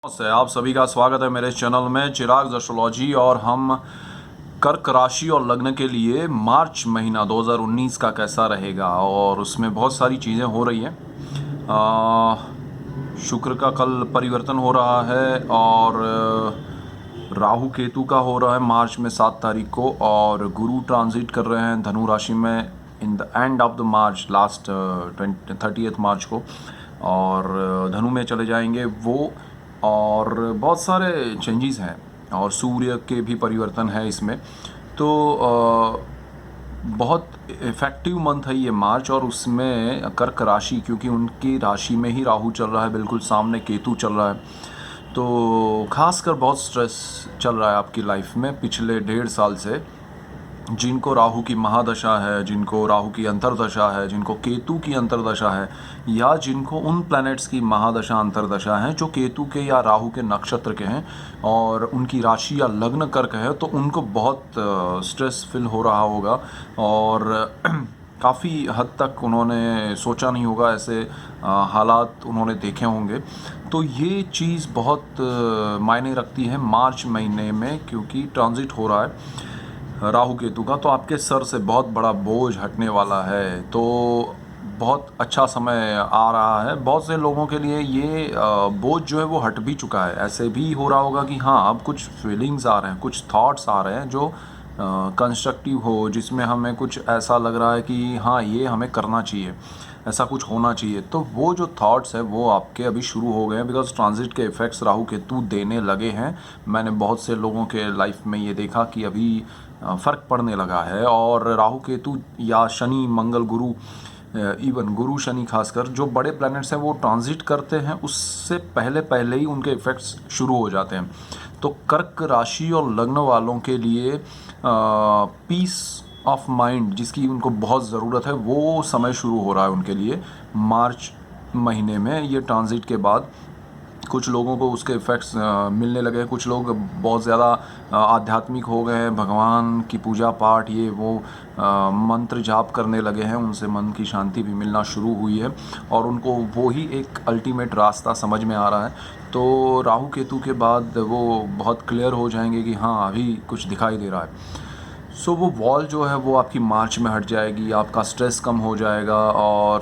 नमस्ते, आप सभी का स्वागत है मेरे चैनल में चिराग एस्ट्रोलॉजी। और हम कर्क राशि और लग्न के लिए मार्च महीना 2019 का कैसा रहेगा, और उसमें बहुत सारी चीज़ें हो रही हैं। शुक्र का कल परिवर्तन हो रहा है और राहु केतु का हो रहा है मार्च में 7 तारीख को, और गुरु ट्रांजिट कर रहे हैं धनु राशि में in the end of the March, last 30 मार्च को, और धनु में चले जाएंगे वो। और बहुत सारे चेंजेस हैं और सूर्य के भी परिवर्तन है इसमें। तो बहुत इफ़ेक्टिव मंथ है ये मार्च, और उसमें कर्क राशि, क्योंकि उनकी राशि में ही राहु चल रहा है, बिल्कुल सामने केतु चल रहा है, तो खासकर बहुत स्ट्रेस चल रहा है आपकी लाइफ में पिछले 1.5 साल से। जिनको राहु की महादशा है, जिनको राहु की अंतर्दशा है, जिनको केतु की अंतर्दशा है, या जिनको उन प्लैनेट्स की महादशा अंतर्दशा है जो केतु के या राहु के नक्षत्र के हैं और उनकी राशि या लग्न कर्क है, तो उनको बहुत स्ट्रेस फील हो रहा होगा। और काफ़ी हद तक उन्होंने सोचा नहीं होगा, ऐसे हालात उन्होंने देखे होंगे। तो ये चीज़ बहुत मायने रखती है मार्च महीने में, क्योंकि ट्रांजिट हो रहा है राहु केतु का, तो आपके सर से बहुत बड़ा बोझ हटने वाला है। तो बहुत अच्छा समय आ रहा है। बहुत से लोगों के लिए ये बोझ जो है वो हट भी चुका है। ऐसे भी हो रहा होगा कि हाँ, अब कुछ फीलिंग्स आ रहे हैं, कुछ थॉट्स आ रहे हैं जो कंस्ट्रक्टिव हो, जिसमें हमें कुछ ऐसा लग रहा है कि हाँ, ये हमें करना चाहिए, ऐसा कुछ होना चाहिए। तो वो जो थॉट्स है वो आपके अभी शुरू हो गए हैं, बिकॉज ट्रांजिट के इफ़ेक्ट्स राहु केतु देने लगे हैं। मैंने बहुत से लोगों के लाइफ में ये देखा कि अभी फ़र्क पड़ने लगा है। और राहु केतु या शनि मंगल गुरु, इवन गुरु शनि खासकर, जो बड़े प्लैनेट्स हैं वो ट्रांजिट करते हैं, उससे पहले पहले ही उनके इफ़ेक्ट्स शुरू हो जाते हैं। तो कर्क राशि और लग्न वालों के लिए पीस ऑफ माइंड जिसकी उनको बहुत ज़रूरत है, वो समय शुरू हो रहा है उनके लिए मार्च महीने में। ये ट्रांजिट के बाद कुछ लोगों को उसके इफ़ेक्ट्स मिलने लगे। कुछ लोग बहुत ज़्यादा आध्यात्मिक हो गए हैं, भगवान की पूजा पाठ ये वो मंत्र जाप करने लगे हैं, उनसे मन की शांति भी मिलना शुरू हुई है और उनको वो ही एक अल्टीमेट रास्ता समझ में आ रहा है। तो राहु केतु के बाद वो बहुत क्लियर हो जाएंगे कि हाँ, अभी कुछ दिखाई दे रहा है। सो वो वॉल जो है वो आपकी मार्च में हट जाएगी, आपका स्ट्रेस कम हो जाएगा। और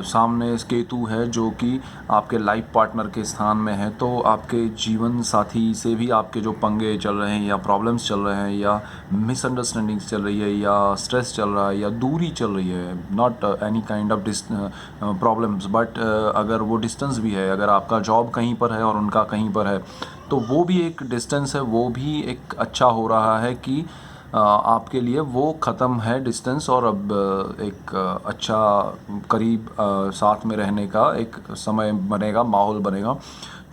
सामने केतु है जो कि आपके लाइफ पार्टनर के स्थान में है, तो आपके जीवन साथी से भी आपके जो पंगे चल रहे हैं या प्रॉब्लम्स चल रहे हैं या मिसअंडरस्टैंडिंग्स चल रही है या स्ट्रेस चल रहा है या दूरी चल रही है, not any kind of problems, but अगर वो डिस्टेंस भी है, अगर आपका जॉब कहीं पर है और उनका कहीं पर है, तो वो भी एक डिस्टेंस है, वो भी एक अच्छा हो रहा है कि आपके लिए वो ख़त्म है डिस्टेंस, और अब एक अच्छा करीब साथ में रहने का एक समय बनेगा, माहौल बनेगा,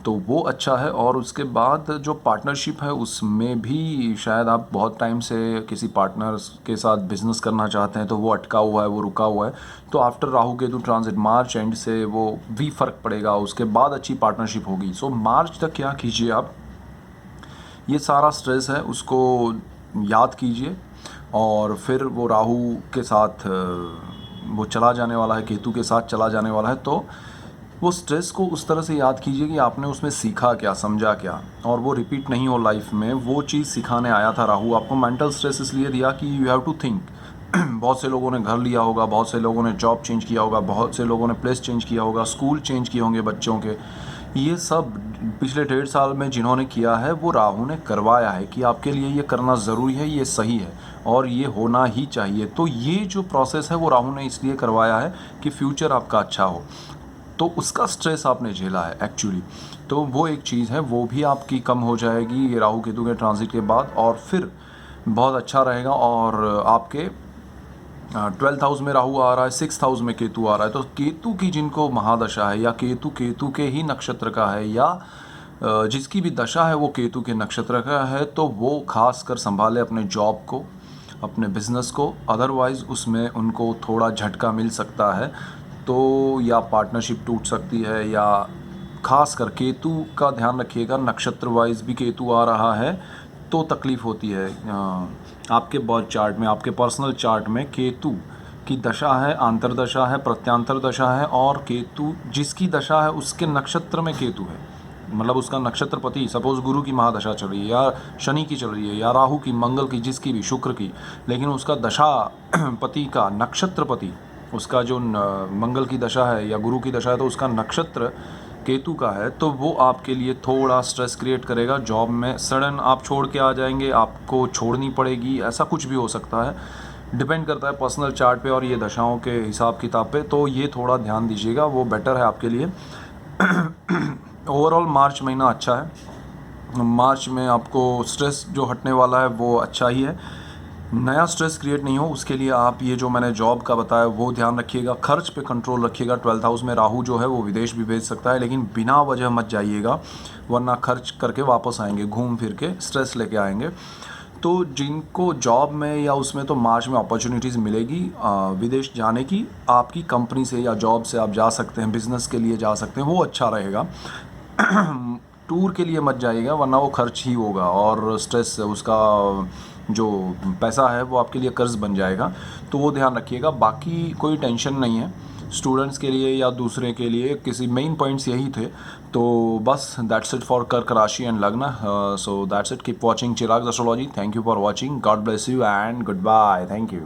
तो वो अच्छा है। और उसके बाद जो पार्टनरशिप है उसमें भी शायद आप बहुत टाइम से किसी पार्टनर्स के साथ बिजनेस करना चाहते हैं, तो वो अटका हुआ है, वो रुका हुआ है। तो after Rahu Ketu transit March and से वो भी फ़र्क पड़ेगा, उसके बाद अच्छी पार्टनरशिप होगी। सो मार्च तक क्या कीजिए आप, ये सारा स्ट्रेस है उसको याद कीजिए, और फिर वो राहु के साथ वो चला जाने वाला है, केतु के साथ चला जाने वाला है। तो वो स्ट्रेस को उस तरह से याद कीजिए कि आपने उसमें सीखा क्या, समझा क्या, और वो रिपीट नहीं हो लाइफ में। वो चीज़ सिखाने आया था राहु, आपको मेंटल स्ट्रेस इसलिए दिया कि यू हैव टू थिंक। बहुत से लोगों ने घर लिया होगा, बहुत से लोगों ने जॉब चेंज किया होगा, बहुत से लोगों ने प्लेस चेंज किया होगा, स्कूल चेंज किए होंगे बच्चों के। ये सब पिछले 1.5 साल में जिन्होंने किया है वो राहु ने करवाया है कि आपके लिए ये करना ज़रूरी है, ये सही है और ये होना ही चाहिए। तो ये जो प्रोसेस है वो राहु ने इसलिए करवाया है कि फ्यूचर आपका अच्छा हो। तो उसका स्ट्रेस आपने झेला है एक्चुअली, तो वो एक चीज़ है, वो भी आपकी कम हो जाएगी ये राहु केतु के ट्रांजिट के बाद, और फिर बहुत अच्छा रहेगा। और आपके 12th हाउस में राहु आ रहा है, 6th हाउस में केतु आ रहा है, तो केतु की जिनको महादशा है या केतु केतु के ही नक्षत्र का है या जिसकी भी दशा है वो केतु के नक्षत्र का है, तो वो खास कर संभाले अपने जॉब को, अपने बिजनेस को। अदरवाइज़ उसमें उनको थोड़ा झटका मिल सकता है, तो या पार्टनरशिप टूट सकती है, या खास कर केतु का ध्यान रखिएगा, नक्षत्र वाइज भी केतु आ रहा है तो तकलीफ़ होती है। आपके बर्थ चार्ट में, आपके पर्सनल चार्ट में केतु की दशा है, आंतरदशा है, प्रत्यांतर दशा है, और केतु जिसकी दशा है उसके नक्षत्र में केतु है, मतलब उसका नक्षत्रपति, सपोज गुरु की महादशा चल रही है या शनि की चल रही है या राहु की, मंगल की, जिसकी भी, शुक्र की, लेकिन उसका दशा पति का नक्षत्रपति, उसका जो मंगल की दशा है या गुरु की दशा है तो उसका नक्षत्र केतु का है, तो वो आपके लिए थोड़ा स्ट्रेस क्रिएट करेगा। जॉब में सडन आप छोड़ के आ जाएंगे, आपको छोड़नी पड़ेगी, ऐसा कुछ भी हो सकता है, डिपेंड करता है पर्सनल चार्ट पे और ये दशाओं के हिसाब किताब पे। तो ये थोड़ा ध्यान दीजिएगा, वो बेटर है आपके लिए। ओवरऑल मार्च महीना अच्छा है। मार्च में आपको स्ट्रेस जो हटने वाला है वो अच्छा ही है, नया स्ट्रेस क्रिएट नहीं हो उसके लिए आप ये जो मैंने जॉब का बताया वो ध्यान रखिएगा। खर्च पे कंट्रोल रखिएगा। 12th हाउस में राहु जो है वो विदेश भी भेज सकता है, लेकिन बिना वजह मत जाइएगा, वरना खर्च करके वापस आएंगे, घूम फिर के स्ट्रेस लेके आएंगे। तो जिनको जॉब में या उसमें तो मार्च में अपॉर्चुनिटीज़ मिलेगी विदेश जाने की, आपकी कंपनी से या जॉब से आप जा सकते हैं, बिज़नेस के लिए जा सकते हैं, वो अच्छा रहेगा। टूर के लिए मत जाइएगा, वरना वो खर्च ही होगा और स्ट्रेस, उसका जो पैसा है वो आपके लिए कर्ज बन जाएगा। तो वो ध्यान रखिएगा। बाकी कोई टेंशन नहीं है स्टूडेंट्स के लिए या दूसरे के लिए, किसी मेन पॉइंट्स यही थे। तो बस दैट्स इट फॉर कर्क राशि एंड लग्न। So that's it, keep watching Chirag astrology. Thank you for watching, God bless you and good bye, thank you.